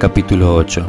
Capítulo 8.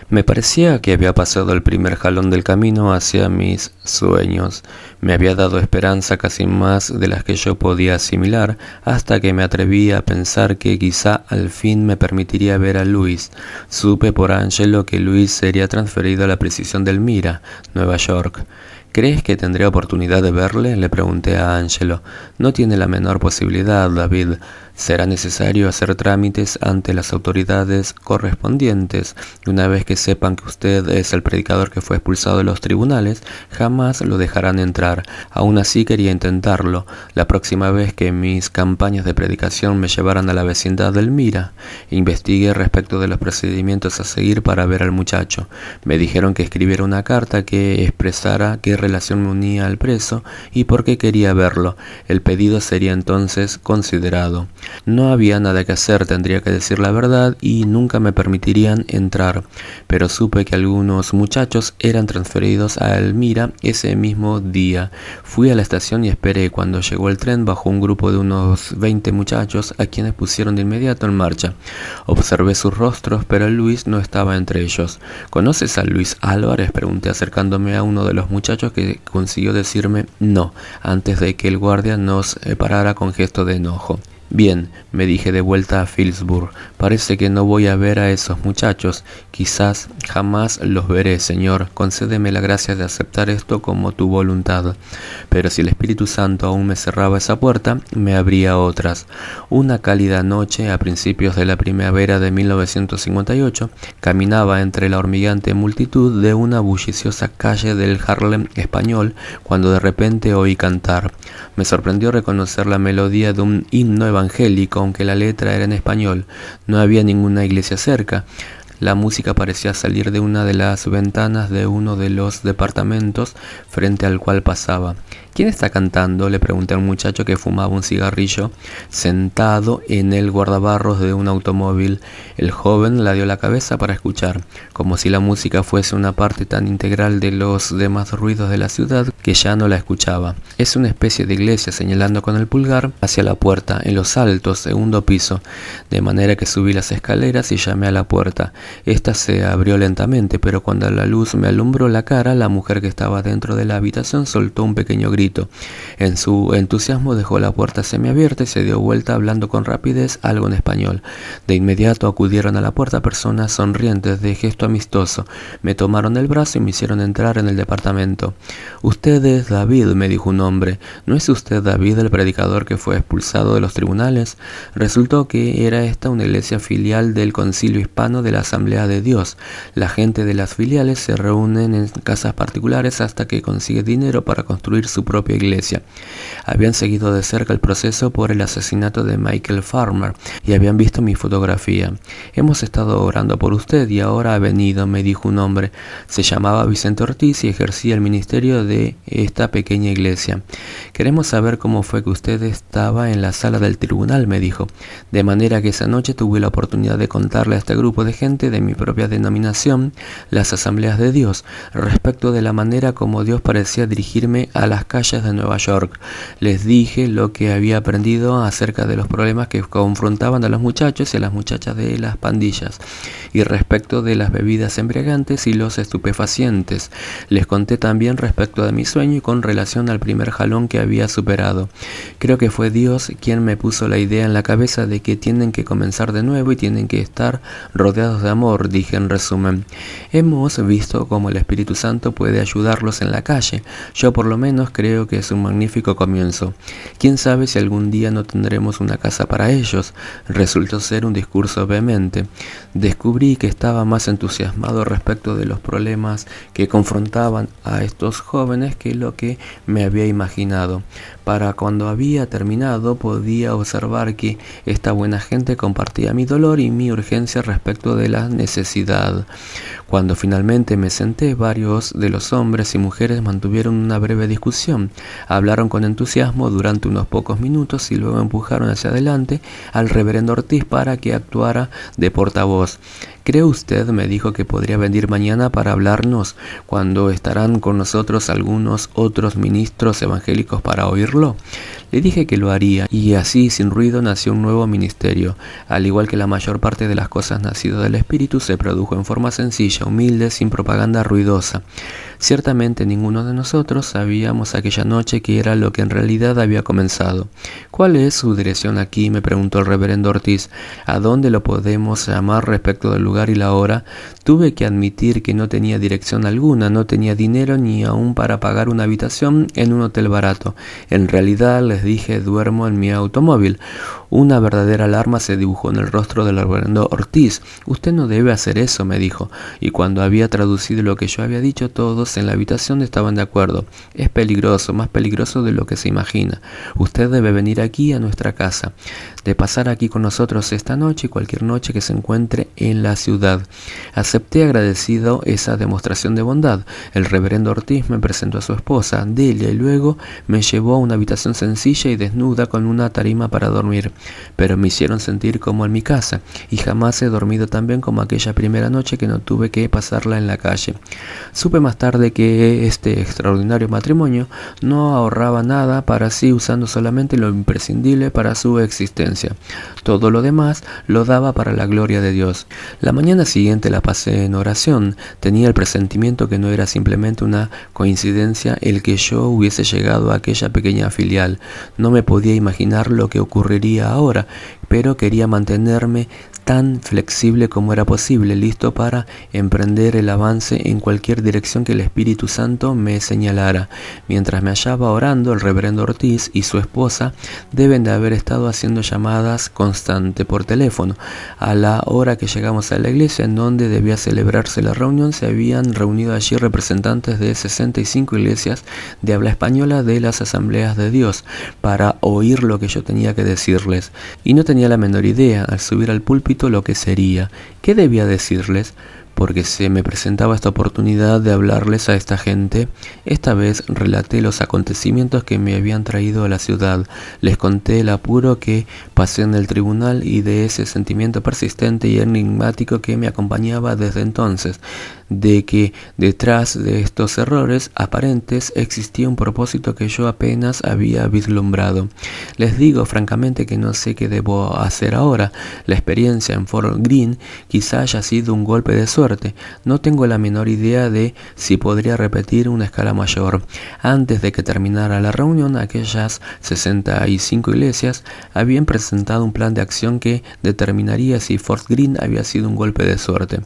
Me parecía que había pasado el primer jalón del camino hacia mis sueños. Me había dado esperanza casi más de las que yo podía asimilar, hasta que me atreví a pensar que quizá al fin me permitiría ver a Luis. Supe por Angelo que Luis sería transferido a la prisión de Elmira, Nueva York. ¿Crees que tendré oportunidad de verle?, le pregunté a Angelo. No tiene la menor posibilidad, David. Será necesario hacer trámites ante las autoridades correspondientes. Una vez que sepan que usted es el predicador que fue expulsado de los tribunales, jamás lo dejarán entrar. Aún así quería intentarlo. La próxima vez que mis campañas de predicación me llevaran a la vecindad de Elmira, investigué respecto de los procedimientos a seguir para ver al muchacho. Me dijeron que escribiera una carta que expresara qué relación me unía al preso y por qué quería verlo. El pedido sería entonces considerado. No había nada que hacer, tendría que decir la verdad y nunca me permitirían entrar. Pero supe que algunos muchachos eran transferidos a Elmira ese mismo día. Fui a la estación y esperé. Cuando llegó el tren bajó un grupo de unos 20 muchachos a quienes pusieron de inmediato en marcha. Observé sus rostros, pero Luis no estaba entre ellos. ¿Conoces a Luis Álvarez?, pregunté acercándome a uno de los muchachos, que consiguió decirme no, antes de que el guardia nos parara con gesto de enojo. Bien, me dije de vuelta a Phillipsburg, parece que no voy a ver a esos muchachos. Quizás jamás los veré, Señor. Concédeme la gracia de aceptar esto como tu voluntad. Pero si el Espíritu Santo aún me cerraba esa puerta, me abría otras. Una cálida noche, a principios de la primavera de 1958, caminaba entre la hormigueante multitud de una bulliciosa calle del Harlem español, cuando de repente oí cantar. Me sorprendió reconocer la melodía de un himno evangélico, aunque la letra era en español. No había ninguna iglesia cerca. La música parecía salir de una de las ventanas de uno de los departamentos frente al cual pasaba. ¿Quién está cantando?, le pregunté a un muchacho que fumaba un cigarrillo sentado en el guardabarros de un automóvil. El joven la dio la cabeza para escuchar, como si la música fuese una parte tan integral de los demás ruidos de la ciudad que ya no la escuchaba. Es una especie de iglesia, señalando con el pulgar hacia la puerta, en los altos, segundo piso, de manera que subí las escaleras y llamé a la puerta. Esta se abrió lentamente, pero cuando la luz me alumbró la cara, la mujer que estaba dentro de la habitación soltó un pequeño grito. En su entusiasmo dejó la puerta semiabierta y se dio vuelta hablando con rapidez algo en español. De inmediato acudieron a la puerta personas sonrientes de gesto amistoso. Me tomaron el brazo y me hicieron entrar en el departamento. «Usted es David», me dijo un hombre. «¿No es usted David, el predicador que fue expulsado de los tribunales?» Resultó que era esta una iglesia filial del Concilio Hispano de la Asamblea de Dios. La gente de las filiales se reúnen en casas particulares hasta que consigue dinero para construir su propia iglesia. Habían seguido de cerca el proceso por el asesinato de Michael Farmer y habían visto mi fotografía. «Hemos estado orando por usted y ahora ha venido», me dijo un hombre. Se llamaba Vicente Ortiz y ejercía el ministerio de esta pequeña iglesia. «Queremos saber cómo fue que usted estaba en la sala del tribunal», me dijo. De manera que esa noche tuve la oportunidad de contarle a este grupo de gente de mi propia denominación, las Asambleas de Dios, respecto de la manera como Dios parecía dirigirme a las calles de Nueva York. Les dije lo que había aprendido acerca de los problemas que confrontaban a los muchachos y a las muchachas de las pandillas, y respecto de las bebidas embriagantes y los estupefacientes. Les conté también respecto de mi sueño y con relación al primer jalón que había superado. Creo que fue Dios quien me puso la idea en la cabeza de que tienen que comenzar de nuevo y tienen que estar rodeados de amor, dije en resumen. Hemos visto cómo el Espíritu Santo puede ayudarlos en la calle. Yo por lo menos creo que es un magnífico comienzo. ¿Quién sabe si algún día no tendremos una casa para ellos? Resultó ser un discurso vehemente. Descubrí que estaba más entusiasmado respecto de los problemas que confrontaban a estos jóvenes que lo que me había imaginado. Para cuando había terminado podía observar que esta buena gente compartía mi dolor y mi urgencia respecto de la necesidad. Cuando finalmente me senté, varios de los hombres y mujeres mantuvieron una breve discusión. Hablaron con entusiasmo durante unos pocos minutos y luego empujaron hacia adelante al reverendo Ortiz para que actuara de portavoz. ¿Cree usted, me dijo, que podría venir mañana para hablarnos, cuando estarán con nosotros algunos otros ministros evangélicos para oírlo? Le dije que lo haría, y así, sin ruido, nació un nuevo ministerio. Al igual que la mayor parte de las cosas nacidas del Espíritu, se produjo en forma sencilla, humilde, sin propaganda ruidosa. Ciertamente ninguno de nosotros sabíamos aquella noche qué era lo que en realidad había comenzado. ¿Cuál es su dirección aquí?, me preguntó el reverendo Ortiz. ¿A dónde lo podemos llamar respecto del lugar y la hora? Tuve que admitir que no tenía dirección alguna, no tenía dinero ni aún para pagar una habitación en un hotel barato. En realidad, les dije, duermo en mi automóvil. Una verdadera alarma se dibujó en el rostro del reverendo Ortiz. Usted no debe hacer eso, me dijo, y cuando había traducido lo que yo había dicho, todos en la habitación estaban de acuerdo. Es peligroso, más peligroso de lo que se imagina. Usted debe venir aquí a nuestra casa, de pasar aquí con nosotros esta noche y cualquier noche que se encuentre en la ciudad. Acepté agradecido esa demostración de bondad. El reverendo Ortiz me presentó a su esposa, Delia, y luego me llevó a una habitación sencilla y desnuda con una tarima para dormir. Pero me hicieron sentir como en mi casa, y jamás he dormido tan bien como aquella primera noche que no tuve que pasarla en la calle. Supe más tarde que este extraordinario matrimonio no ahorraba nada para sí, usando solamente lo imprescindible para su existencia. Todo lo demás lo daba para la gloria de Dios. La mañana siguiente la pasé en oración. Tenía el presentimiento que no era simplemente una coincidencia el que yo hubiese llegado a aquella pequeña filial. No me podía imaginar lo que ocurriría ahora, pero quería mantenerme tan flexible como era posible, listo para emprender el avance en cualquier dirección que el Espíritu Santo me señalara. Mientras me hallaba orando, el reverendo Ortiz y su esposa deben de haber estado haciendo llamadas constantes por teléfono. A la hora que llegamos a la iglesia en donde debía celebrarse la reunión, se habían reunido allí representantes de 65 iglesias de habla española de las Asambleas de Dios para oír lo que yo tenía que decirles, y no tenía la menor idea, al subir al púlpito, lo que sería. ¿Qué debía decirles? Porque se me presentaba esta oportunidad de hablarles a esta gente. Esta vez relaté los acontecimientos que me habían traído a la ciudad. Les conté el apuro que pasé en el tribunal y de ese sentimiento persistente y enigmático que me acompañaba desde entonces, de que detrás de estos errores aparentes existía un propósito que yo apenas había vislumbrado. Les digo francamente que no sé qué debo hacer ahora. La experiencia en Fort Greene quizá haya sido un golpe de suerte. No tengo la menor idea de si podría repetir una escala mayor. Antes de que terminara la reunión, aquellas 65 iglesias habían presentado un plan de acción que determinaría si Fort Greene había sido un golpe de suerte.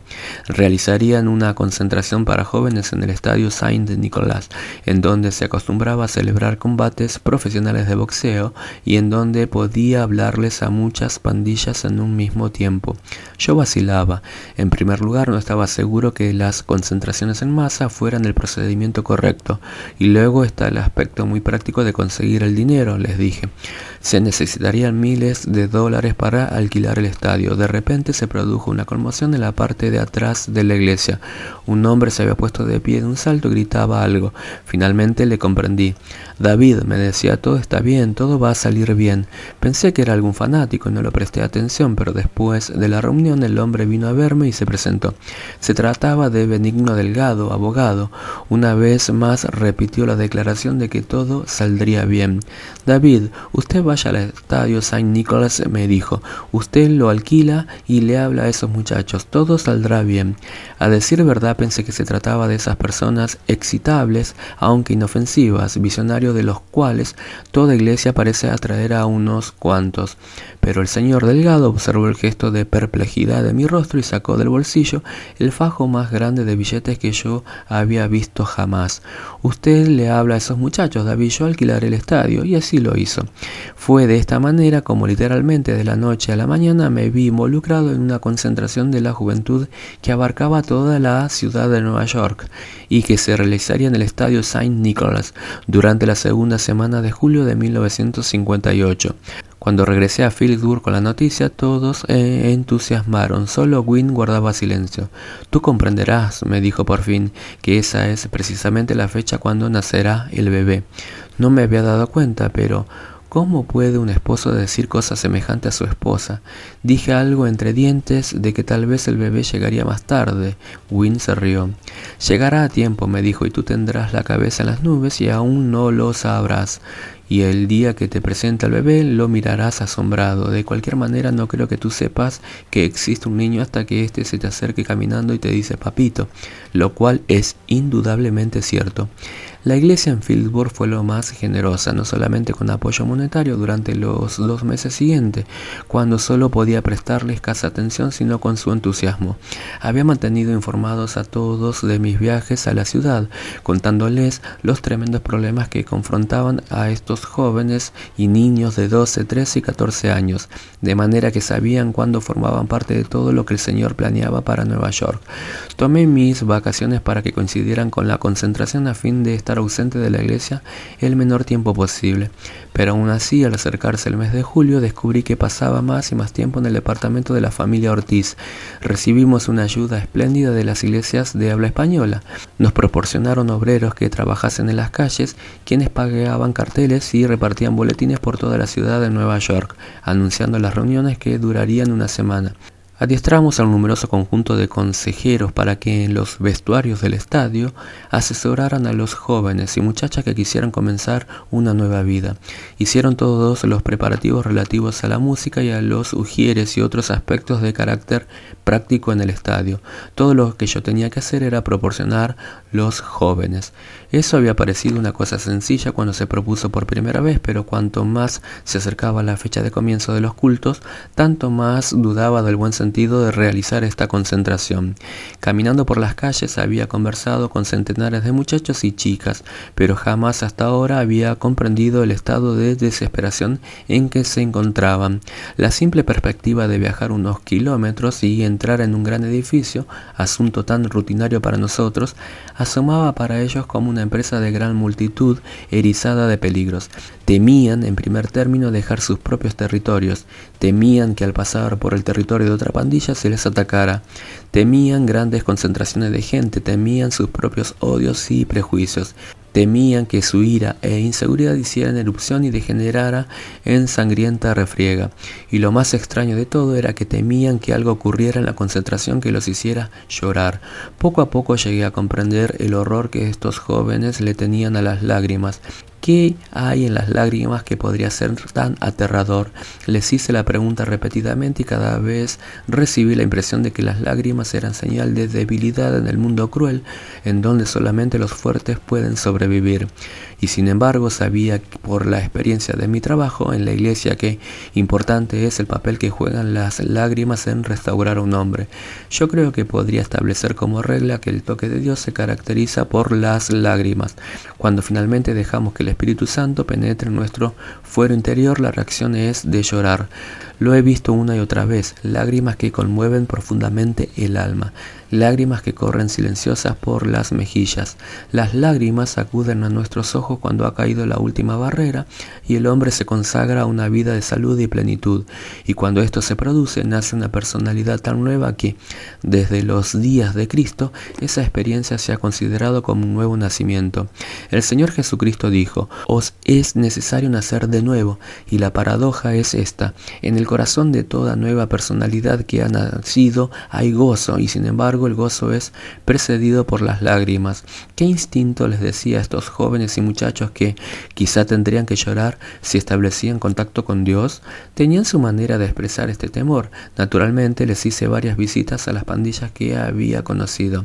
Realizarían una concentración para jóvenes en el estadio Saint Nicholas, en donde se acostumbraba a celebrar combates profesionales de boxeo y en donde podía hablarles a muchas pandillas en un mismo tiempo. Yo vacilaba. En primer lugar, no estaba seguro que las concentraciones en masa fueran el procedimiento correcto, y luego está el aspecto muy práctico de conseguir el dinero, les dije. Se necesitarían miles de dólares para alquilar el estadio. De repente se produjo una conmoción en la parte de atrás de la iglesia. Un hombre se había puesto de pie de un salto y gritaba algo. Finalmente le comprendí. David, me decía, todo está bien, todo va a salir bien. Pensé que era algún fanático y no lo presté atención, pero después de la reunión el hombre vino a verme y se presentó. Se trataba de Benigno Delgado, abogado. Una vez más repitió la declaración de que todo saldría bien. David, usted vaya al estadio Saint Nicholas, me dijo. Usted lo alquila y le habla a esos muchachos. Todo saldrá bien. A decir verdad, pensé que se trataba de esas personas excitables, aunque inofensivas, visionarios de los cuales toda iglesia parece atraer a unos cuantos. Pero el señor Delgado observó el gesto de perplejidad de mi rostro y sacó del bolsillo el fajo más grande de billetes que yo había visto jamás. Usted le habla a esos muchachos, David, yo alquilaré el estadio, y así lo hizo. Fue de esta manera como literalmente de la noche a la mañana me vi involucrado en una concentración de la juventud que abarcaba toda la ciudad de Nueva York y que se realizaría en el estadio Saint Nicholas durante la segunda semana de julio de 1958. Cuando regresé a Phillipsburg con la noticia, todos entusiasmaron. Solo Gwyn guardaba silencio. Tú comprenderás, me dijo por fin, que esa es precisamente la fecha cuando nacerá el bebé. No me había dado cuenta, pero ¿Cómo puede un esposo decir cosas semejantes a su esposa? Dije algo entre dientes de que tal vez el bebé llegaría más tarde. Wynne se rió. Llegará a tiempo, me dijo, y tú tendrás la cabeza en las nubes y aún no lo sabrás. Y el día que te presente al bebé lo mirarás asombrado. De cualquier manera no creo que tú sepas que existe un niño hasta que éste se te acerque caminando y te dice papito, lo cual es indudablemente cierto. La iglesia en Phillipsburg fue lo más generosa, no solamente con apoyo monetario durante los 2 meses siguientes, cuando solo podía prestarles escasa atención, sino con su entusiasmo. Había mantenido informados a todos de mis viajes a la ciudad, contándoles los tremendos problemas que confrontaban a estos jóvenes y niños de 12, 13 y 14 años, de manera que sabían cuándo formaban parte de todo lo que el Señor planeaba para Nueva York. Tomé mis vacaciones para que coincidieran con la concentración a fin de estar ausente de la iglesia el menor tiempo posible, pero aún así al acercarse el mes de julio descubrí que pasaba más y más tiempo en el departamento de la familia Ortiz. Recibimos una ayuda espléndida de las iglesias de habla española. Nos proporcionaron obreros que trabajasen en las calles, quienes pagaban carteles y repartían boletines por toda la ciudad de Nueva York, anunciando las reuniones que durarían una semana. Adiestramos a un numeroso conjunto de consejeros para que en los vestuarios del estadio asesoraran a los jóvenes y muchachas que quisieran comenzar una nueva vida. Hicieron todos los preparativos relativos a la música y a los ujieres y otros aspectos de carácter práctico en el estadio. Todo lo que yo tenía que hacer era proporcionar los jóvenes. Eso había parecido una cosa sencilla cuando se propuso por primera vez, pero cuanto más se acercaba la fecha de comienzo de los cultos, tanto más dudaba del buen sentido de realizar esta concentración. Caminando por las calles había conversado con centenares de muchachos y chicas, pero jamás hasta ahora había comprendido el estado de desesperación en que se encontraban. La simple perspectiva de viajar unos kilómetros y entrar en un gran edificio, asunto tan rutinario para nosotros, asomaba para ellos como una empresa de gran multitud erizada de peligros. Temían, en primer término, dejar sus propios territorios. Temían que al pasar por el territorio de otra pandilla se les atacara. Temían grandes concentraciones de gente, temían sus propios odios y prejuicios. Temían que su ira e inseguridad hicieran erupción y degenerara en sangrienta refriega. Y lo más extraño de todo era que temían que algo ocurriera en la concentración que los hiciera llorar. Poco a poco llegué a comprender el horror que estos jóvenes le tenían a las lágrimas. ¿Qué hay en las lágrimas que podría ser tan aterrador? Les hice la pregunta repetidamente y cada vez recibí la impresión de que las lágrimas eran señal de debilidad en el mundo cruel, en donde solamente los fuertes pueden sobrevivir. Y sin embargo sabía por la experiencia de mi trabajo en la iglesia que importante es el papel que juegan las lágrimas en restaurar a un hombre. Yo creo que podría establecer como regla que el toque de Dios se caracteriza por las lágrimas. Cuando finalmente dejamos que el Espíritu Santo penetre en nuestro fuero interior, la reacción es de llorar. Lo he visto una y otra vez, lágrimas que conmueven profundamente el alma, lágrimas que corren silenciosas por las mejillas. Las lágrimas acuden a nuestros ojos cuando ha caído la última barrera y el hombre se consagra a una vida de salud y plenitud. Y cuando esto se produce, nace una personalidad tan nueva que, desde los días de Cristo, esa experiencia se ha considerado como un nuevo nacimiento. El Señor Jesucristo dijo: «Os es necesario nacer de nuevo», y la paradoja es esta: en el corazón de toda nueva personalidad que ha nacido hay gozo, y sin embargo el gozo es precedido por las lágrimas. ¿Qué instinto les decía a estos jóvenes y muchachos que quizá tendrían que llorar si establecían contacto con Dios? Tenían su manera de expresar este temor. Naturalmente les hice varias visitas a las pandillas que había conocido.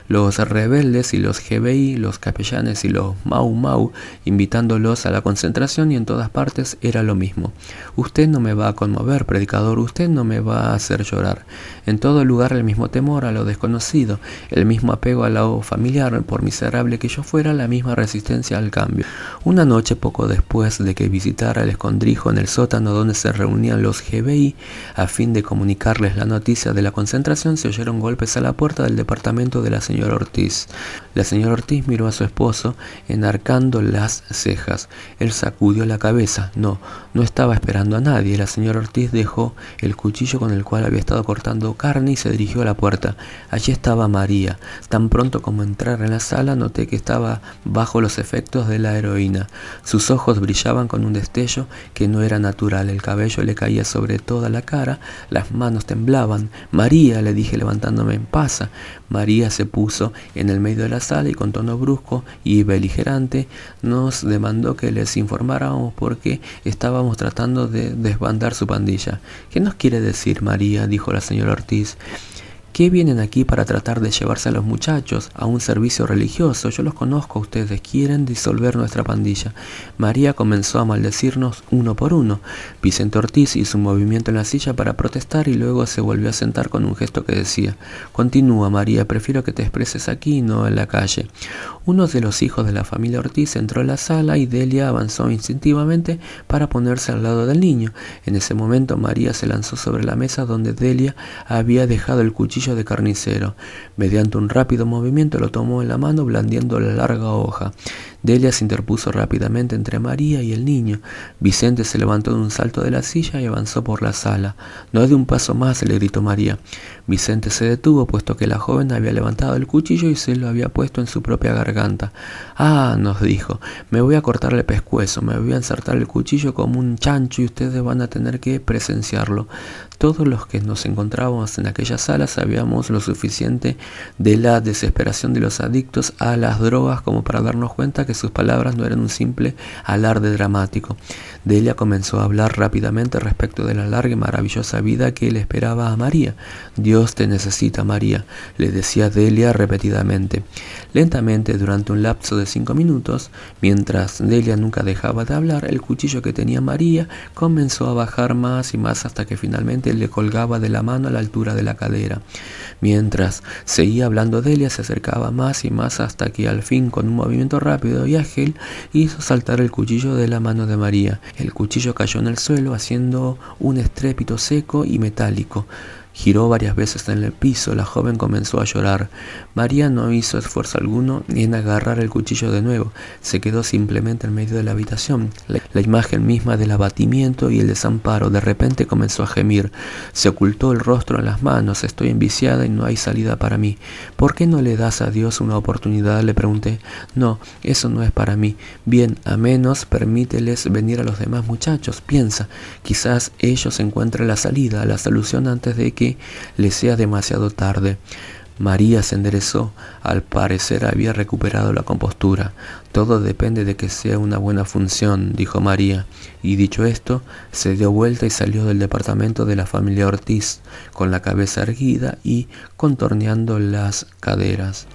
Los rebeldes y los GBI, los capellanes y los Mau Mau, invitándolos a la concentración, y en todas partes era lo mismo. Usted no me va a conmover, predicador, usted no me va a hacer llorar. En todo lugar el mismo temor a lo desconocido, el mismo apego a lo familiar, por miserable que yo fuera, la misma resistencia al cambio. Una noche, poco después de que visitara el escondrijo en el sótano donde se reunían los GBI, a fin de comunicarles la noticia de la concentración, se oyeron golpes a la puerta del departamento de la señora Ortiz. La señora Ortiz miró a su esposo, enarcando las cejas. Él sacudió la cabeza. No estaba esperando a nadie. La señora Ortiz dejó el cuchillo con el cual había estado cortando carne y se dirigió a la puerta. Allí estaba María. Tan pronto como entrar en la sala, noté que estaba bajo los efectos de la heroína. Sus ojos brillaban con un destello que no era natural. El cabello le caía sobre toda la cara, las manos temblaban. María, le dije levantándome, pasa. María se puso en el medio de la sala y con tono brusco y beligerante nos demandó que les informáramos porque estábamos tratando de desbandar su pandilla. ¿Qué nos quiere decir, María?, dijo la señora Ortiz. ¿Qué vienen aquí para tratar de llevarse a los muchachos a un servicio religioso? Yo los conozco a ustedes, quieren disolver nuestra pandilla. María comenzó a maldecirnos uno por uno. Vicente Ortiz hizo un movimiento en la silla para protestar y luego se volvió a sentar con un gesto que decía: continúa, María, prefiero que te expreses aquí y no en la calle. Uno de los hijos de la familia Ortiz entró en la sala y Delia avanzó instintivamente para ponerse al lado del niño. En ese momento María se lanzó sobre la mesa donde Delia había dejado el cuchillo de carnicero. Mediante un rápido movimiento lo tomó en la mano blandiendo la larga hoja. Delia se interpuso rápidamente entre María y el niño. Vicente se levantó de un salto de la silla y avanzó por la sala. No de un paso más, le gritó María. Vicente se detuvo, puesto que la joven había levantado el cuchillo y se lo había puesto en su propia garganta. Ah, nos dijo, me voy a cortar el pescuezo, me voy a ensartar el cuchillo como un chancho y ustedes van a tener que presenciarlo. Todos los que nos encontrábamos en aquella sala sabíamos lo suficiente de la desesperación de los adictos a las drogas como para darnos cuenta que sus palabras no eran un simple alarde dramático. Delia comenzó a hablar rápidamente respecto de la larga y maravillosa vida que le esperaba a María. Dios te necesita, María, le decía Delia repetidamente. Lentamente, durante un lapso de 5 minutos, mientras Delia nunca dejaba de hablar, el cuchillo que tenía María comenzó a bajar más y más hasta que finalmente le colgaba de la mano a la altura de la cadera. Mientras seguía hablando, Delia se acercaba más y más hasta que al fin, con un movimiento rápido y ágil, hizo saltar el cuchillo de la mano de María. El cuchillo cayó en el suelo haciendo un estrépito seco y metálico. Giró varias veces en el piso. La joven comenzó a llorar. María no hizo esfuerzo alguno en agarrar el cuchillo de nuevo. Se quedó simplemente en medio de la habitación. La imagen misma del abatimiento y el desamparo. De repente comenzó a gemir. Se ocultó el rostro en las manos. Estoy enviciada y no hay salida para mí. ¿Por qué no le das a Dios una oportunidad?, le pregunté. No, eso no es para mí. Bien, a menos permíteles venir a los demás muchachos. Piensa, quizás ellos encuentren la salida, la solución antes de que le sea demasiado tarde. María se enderezó. Al parecer había recuperado la compostura. Todo depende de que sea una buena función, dijo María, y dicho esto, se dio vuelta y salió del departamento de la familia Ortiz, con la cabeza erguida y contorneando las caderas.